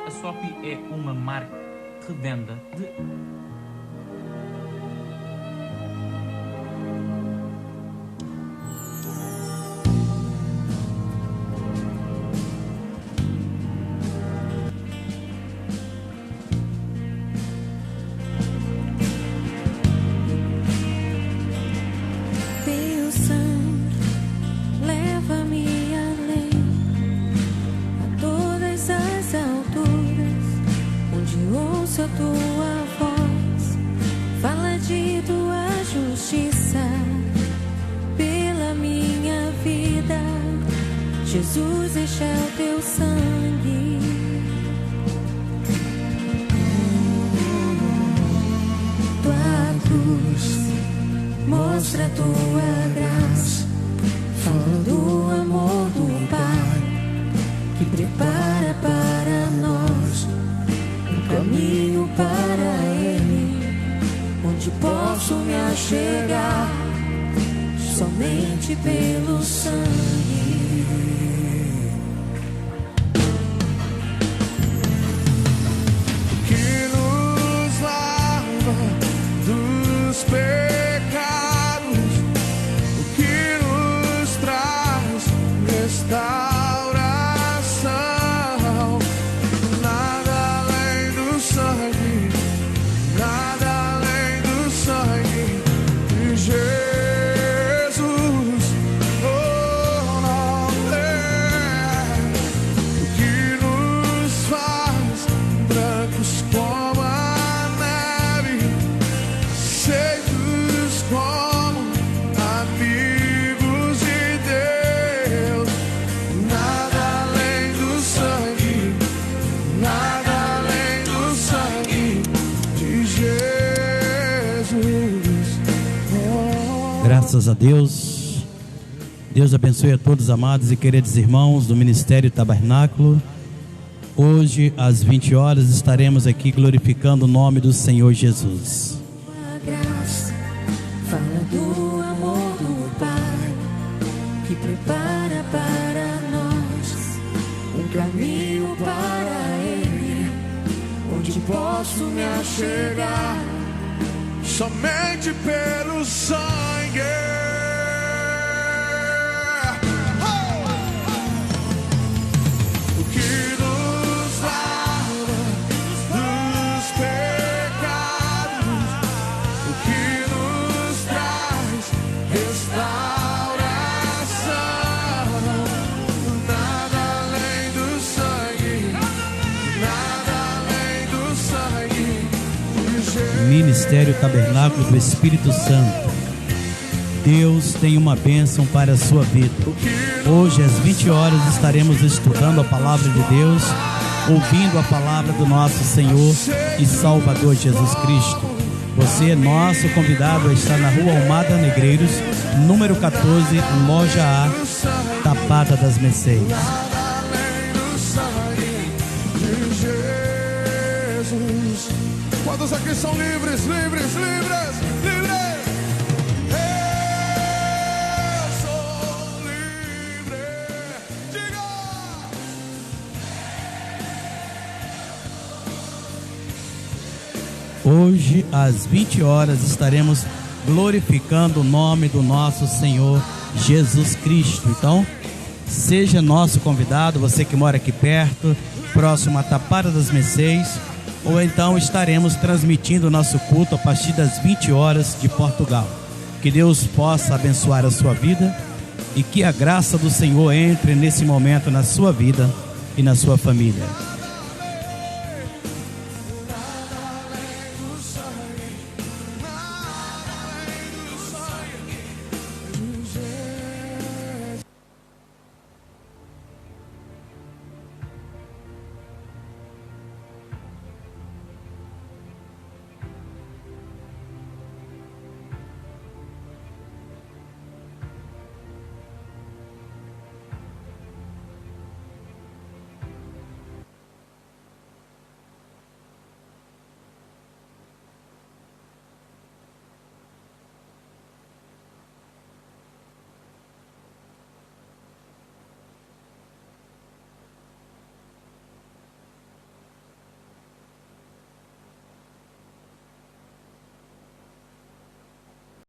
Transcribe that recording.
A Sopi é uma marca de revenda de... A tua voz fala de tua justiça pela minha vida. Jesus, este é o teu sangue. Tua cruz mostra a tua graça, fala do amor do Pai que prepara para nós caminho para Ele, onde posso me achegar somente pelo sangue. Que nos lava dos pecados, o que nos traz restauração. Graças a Deus. Deus abençoe a todos, amados e queridos irmãos do Ministério Tabernáculo. Hoje, às 20 horas, estaremos aqui glorificando o nome do Senhor Jesus. A graça fala do amor do Pai que prepara para nós um caminho para Ele, onde posso me achegar somente pelo sangue. O que nos lava dos pecados, o que nos traz restauração. Nada além do sangue, nada além do sangue de Jesus. Ministério Tabernáculo do Espírito Santo. Deus tem uma bênção para a sua vida. Hoje às 20 horas estaremos estudando a palavra de Deus, ouvindo a palavra do nosso Senhor e Salvador Jesus Cristo. Você é nosso convidado a estar na Rua Almada Negreiros, número 14, loja A, Tapada das Mercês. Quantos aqui são livres, livres, livres, livres? Eu sou livre. Diga! Hoje, às 20 horas, estaremos glorificando o nome do nosso Senhor Jesus Cristo. Então, seja nosso convidado, você que mora aqui perto, próximo à Tapada das Mercês, ou então estaremos transmitindo o nosso culto a partir das 20 horas de Portugal. Que Deus possa abençoar a sua vida e que a graça do Senhor entre nesse momento na sua vida e na sua família.